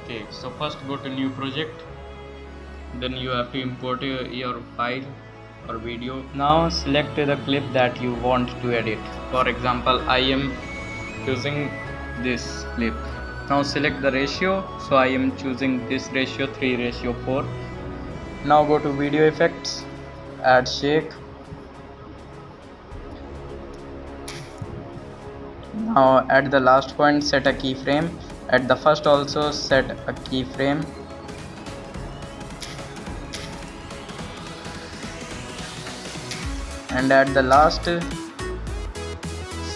Okay, so first go to new project, then you have to import your file or video. Now select the clip that you want to edit. For example, I am choosing this clip. Now select the ratio, so I am choosing this ratio 3:4. Now go to video effects, add shake. Now at the last point set a keyframe. At the first also set a keyframe. And at the last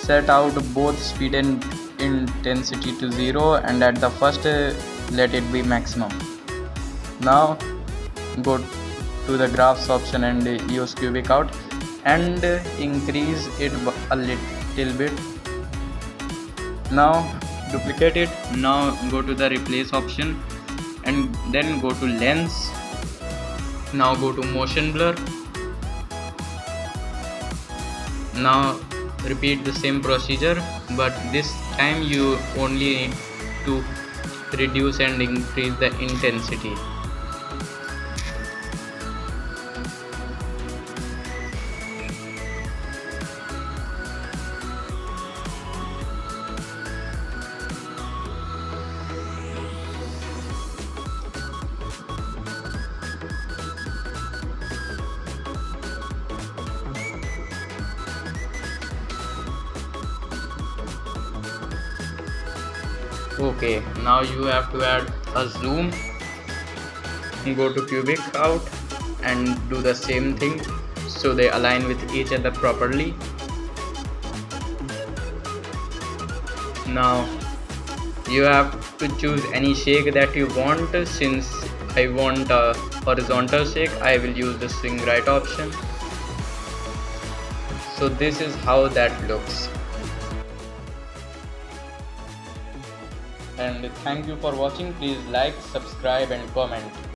set out both speed and intensity to 0, and at the first let it be maximum. Now go to the graphs option and use cubic out and increase it a little bit. Now duplicate it. Now go to the replace option and then go to lens. Now go to motion blur. Now repeat the same procedure, but this time you only need to reduce and increase the intensity. Okay, now you have to add a zoom. Go to cubic out and do the same thing so they align with each other properly. Now you have to choose any shake that you want. Since I want a horizontal shake, I will use the swing right option. So this is how that looks. And thank you for watching. Please like, subscribe and comment.